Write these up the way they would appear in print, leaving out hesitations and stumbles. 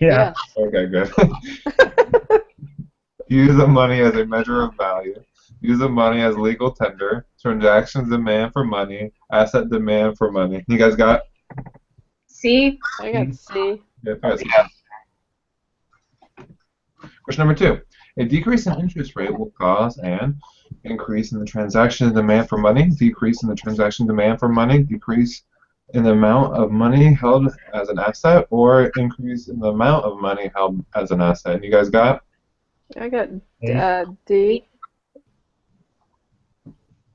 Yeah. Okay, good. Use of money as a measure of value. Use of money as legal tender. Transactions demand for money. Asset demand for money. You guys got? C. I got C. Yeah, I got some. Question number two. A decrease in interest rate will cause an increase in the transaction demand for money, decrease in the transaction demand for money, decrease in the amount of money held as an asset, or increase in the amount of money held as an asset. And you guys got? I got A. D.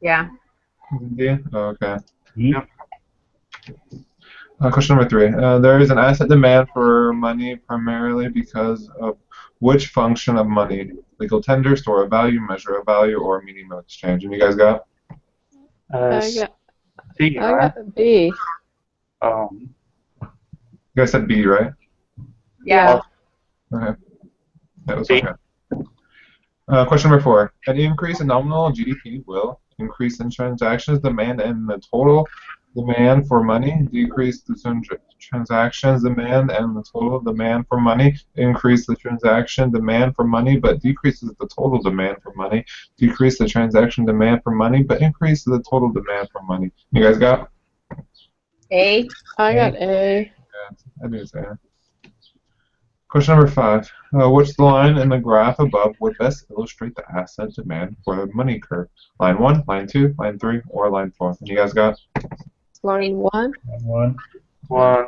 Yeah. D? Okay. E. Question number three. There is an asset demand for money primarily because of which function of money? Legal tender, store of value, measure of value, or medium of exchange. And you guys got? I C, got I right? got B. Um, You guys said B, right? Yeah. Okay. That was B. okay. Question number four. An increase in nominal GDP will increase in transactions demand and the total demand for money, decrease the transactions demand and the total demand for money, increase the transaction demand for money but decreases the total demand for money, decrease the transaction demand for money but increase the total demand for money. You guys got? A. I got A. Yeah, I didn't say that. Question number five. Which line in the graph above would best illustrate the asset demand for the money curve? Line 1, line 2, line 3, or line 4? And you guys got? Line 1. 1. 1.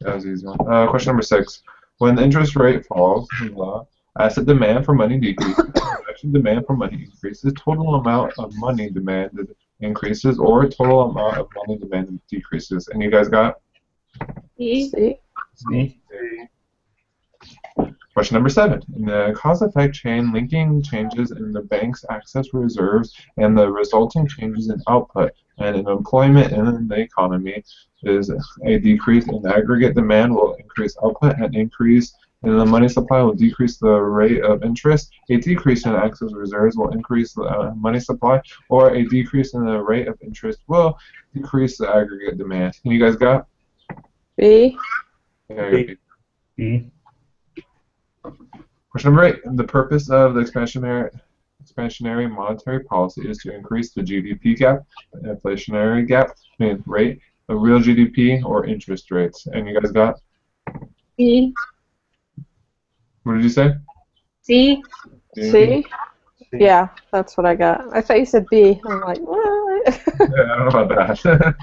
That was an easy one. Question number six. When the interest rate falls, the asset demand for money decreases, transaction demand for money increases, total amount of money demanded increases, or total amount of money demanded decreases. And you guys got? C. C. C. Question number seven. In the cause-effect chain, linking changes in the bank's access reserves and the resulting changes in output and in employment in the economy is a decrease in aggregate demand will increase output, and increase in the money supply will decrease the rate of interest. A decrease in access reserves will increase the money supply, or a decrease in the rate of interest will decrease the aggregate demand. And you guys got? B. Yeah, B. B. Question number eight. The purpose of the expansionary monetary policy is to increase the GDP gap, the inflationary gap, between rate of real GDP, or interest rates. And you guys got? C. What did you say? C. C. Yeah, that's what I got. I thought you said B. I'm like, what? Yeah, I don't know about that.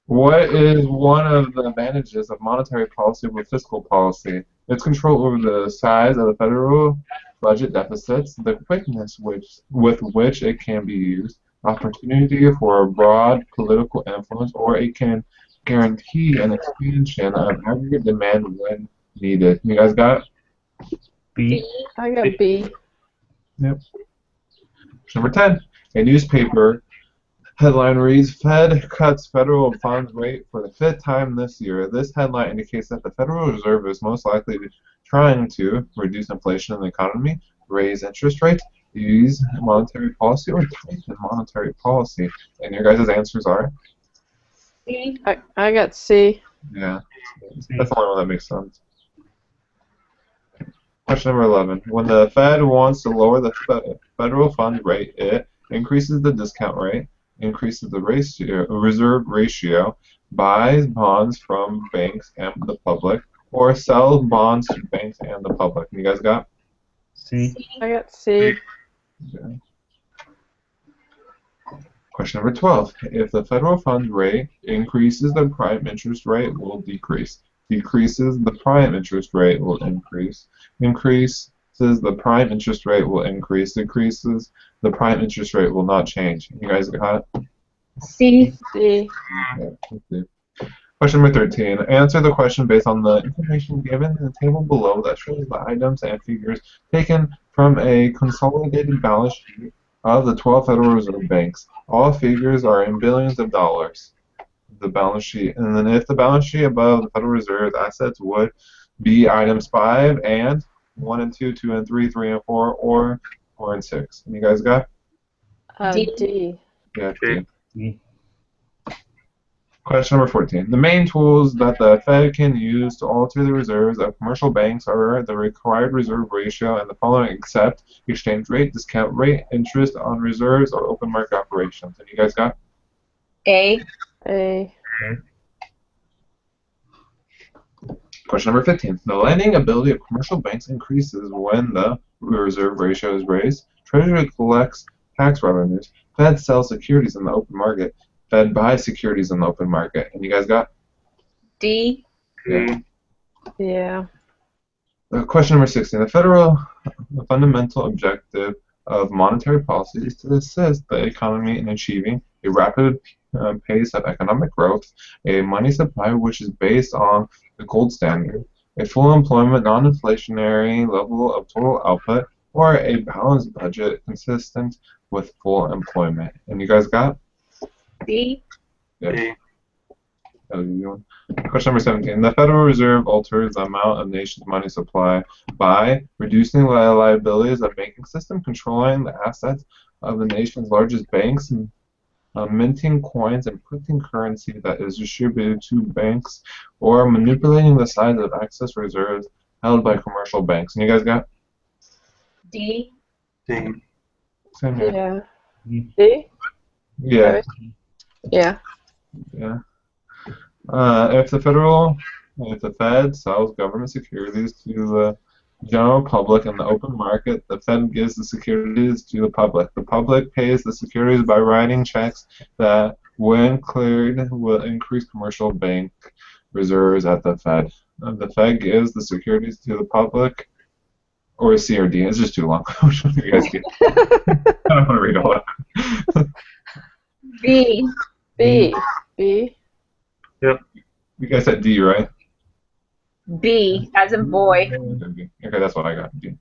What is one of the advantages of monetary policy over fiscal policy? Its control over the size of the federal budget deficits, the quickness with which it can be used, opportunity for a broad political influence, or it can guarantee an expansion of aggregate demand when needed. You guys got it? B. I got B. Yep. Number 10. A newspaper headline reads, Fed cuts federal funds rate for the fifth time this year. This headline indicates that the Federal Reserve is most likely trying to reduce inflation in the economy, raise interest rates, ease monetary policy, or tighten monetary policy. And your guys' answers are? C. I got C. Yeah, that's the only one that makes sense. Question number 11. When the Fed wants to lower the federal funds rate, it increases the discount rate, increases the reserve ratio, buys bonds from banks and the public, or sells bonds to banks and the public. You guys got? C. I got C. Okay. Question number 12. If the federal funds rate increases, the prime interest rate will decrease. Decreases, the prime interest rate will increase. Increases, the prime interest rate will increase. Decreases, the prime interest rate will not change. You guys got it? C. C. Okay, let's see. Question number 13. Answer the question based on the information given in the table below that shows the items and figures taken from a consolidated balance sheet of the 12 Federal Reserve banks. All figures are in billions of dollars. The balance sheet, and then if the balance sheet above the Federal Reserve assets would be items 5 and 1 and 2, 2 and 3, 3 and 4, or 4 and 6. And you guys got? D. D. Yeah, D. D. D. Question number 14. The main tools that the Fed can use to alter the reserves of commercial banks are the required reserve ratio and the following except exchange rate, discount rate, interest on reserves, or open market operations. And you guys got? A. A. Question number 15. The lending ability of commercial banks increases when the reserve ratio is raised. Treasury collects tax revenues. Fed sells securities in the open market. Fed buys securities in the open market. And you guys got? D. Yeah. Yeah. Question number 16. The fundamental objective of monetary policy is to assist the economy in achieving a rapid pace of economic growth, a money supply which is based on the gold standard, a full employment, non-inflationary level of total output, or a balanced budget consistent with full employment. And you guys got? B. Yeah. That was an easy one. Question number 17. The Federal Reserve alters the amount of nation's money supply by reducing the liabilities of the banking system, controlling the assets of the nation's largest banks, minting coins and printing currency that is distributed to banks, or manipulating the size of excess reserves held by commercial banks. And you guys got? D. D. Same here. Yeah. D. D? Yeah. Yeah. Yeah. If the Fed sells government securities to the general public in the open market, the Fed gives the securities to the public. The public pays the securities by writing checks that, when cleared, will increase commercial bank reserves at the Fed. The Fed gives the securities to the public, or C or D. It's just too long. Which one do you guys get? I don't want to read all that. B. B. B. You guys said D, right? B. As in boy. Okay, that's what I got. D.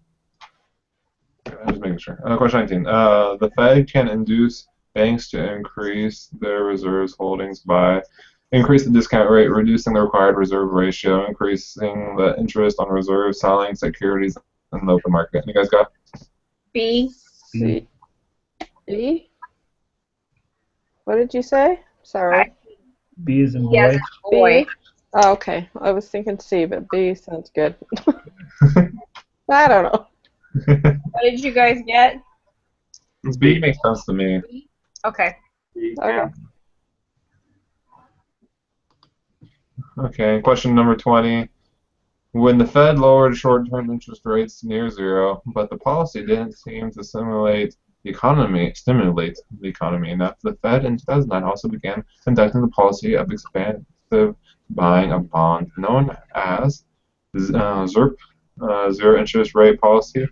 I'm just making sure. Question 19. The Fed can induce banks to increase their reserves holdings by increasing the discount rate, reducing the required reserve ratio, increasing the interest on reserves, selling securities in the open market. You guys got? B. C. B? What did you say? Sorry. B is in B as boy. in boy. Oh, okay. I was thinking C, but B sounds good. I don't know. What did you guys get? B makes sense to me. Okay. Okay. Okay, question number 20. When the Fed lowered short-term interest rates to near zero, but the policy didn't seem to stimulate the economy enough, the Fed in 2009 also began conducting the policy of expansive buying of bonds known as ZIRP, zero interest rate policy,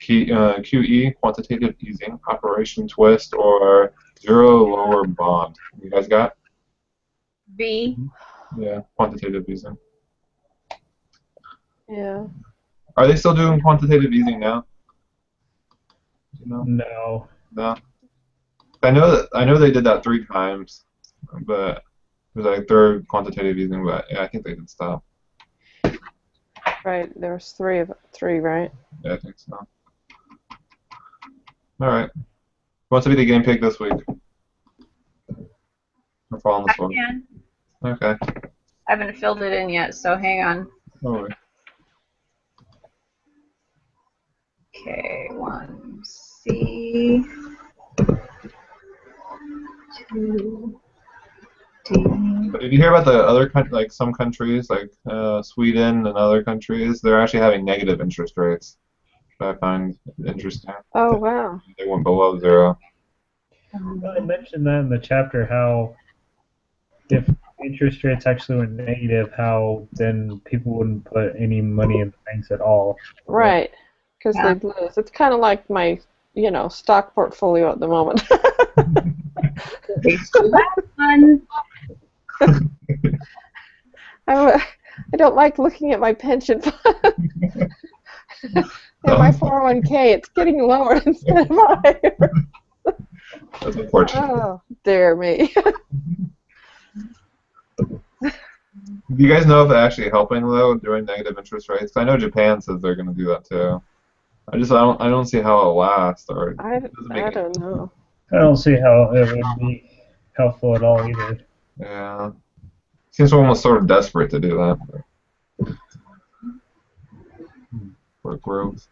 QE, quantitative easing, Operation Twist, or zero lower bond. You guys got? B. Yeah, quantitative easing. Yeah. Are they still doing quantitative easing now? You know? No. No. I know they did that 3 times, but it was like third quantitative easing, but yeah, I think they did stop. Right. There was three, right? Yeah, I think so. All right. Who wants to be the game pig this week? Or fall on the I sword? can. Okay. I haven't filled it in yet, so hang on. No worries. Okay, 1 C, 2 D. But did you hear about the other like some countries, like Sweden and other countries, they're actually having negative interest rates, which I find interesting. Oh, wow. They went below zero. Well, I mentioned that in the chapter how if interest rates actually went negative, how then people wouldn't put any money in the banks at all. Right. Because Yeah. they'd lose. It's kind of like my, stock portfolio at the moment. Okay, so that one. I don't like looking at my pension fund. And my 401k, it's getting lower instead of higher. That's unfortunate. Oh, dear me. Do you guys know if they're actually helping though during negative interest rates? I know Japan says they're going to do that too. I don't see how it'll last, or it doesn't make I any- don't know. I don't see how it would be helpful at all either. Yeah. Seems almost sort of desperate to do that. For growth.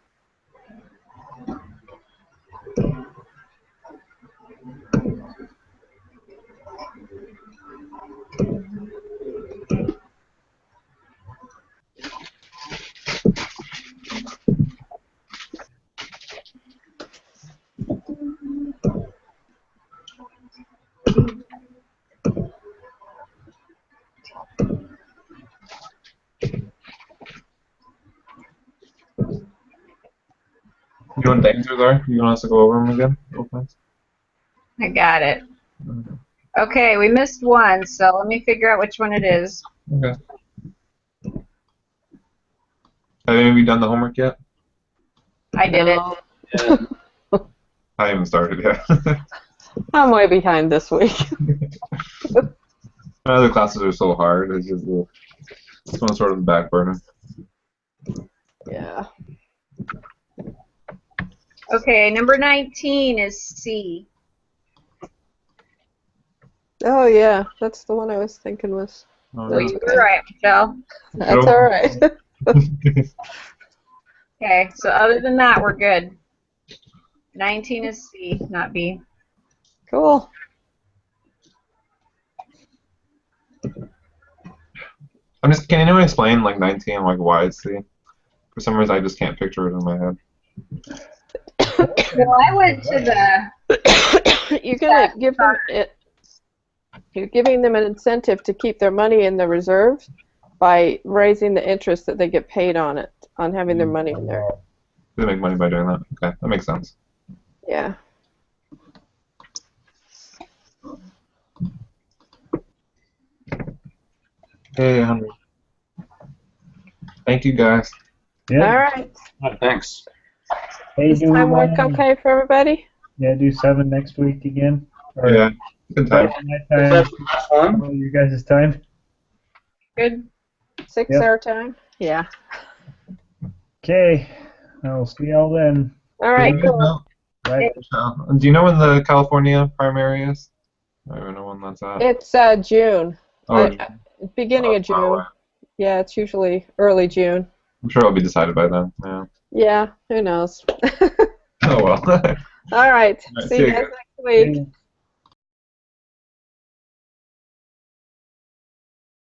You know what the answers are? You want us to go over them again? Real fast? I got it. Okay. Okay, we missed one, so let me figure out which one it is. Okay. Have any of you done the homework yet? I did it. No. I haven't started yet. I'm way behind this week. My other classes are so hard. It's just this one's sort of the back burner. Yeah. Okay, number 19 is C. Oh yeah, that's the one I was thinking was. Oh, Well, That's you okay. were right, Michelle. That's all right. Okay, so other than that, we're good. 19 is C, not B. Cool. Can anyone explain like 19, like why it's C? For some reason, I just can't picture it in my head. Well, I went to the You're gonna give them it. You're giving them an incentive to keep their money in the reserve by raising the interest that they get paid on it, on having their money in there. They make money by doing that. Okay, that makes sense. Yeah. Hey, Henry. Thank you, guys. Yeah. All right. Thanks. Hey, Does do we time work wanna- okay for everybody? Yeah, do 7 next week again? Or Yeah, good time. night Is time? that the last one? Well, you guys' time? good. 6 Yep. our time? Yeah. Okay. I'll see y'all then. All right, Do you cool. know- Bye. Do you know when the California primary is? I don't know when that's at. It's June. Oh, Beginning of far away. June. Yeah, it's usually early June. I'm sure it'll be decided by then. Yeah. Yeah, who knows? Oh well. All right. right, See see you you guys guys. next week. Yeah.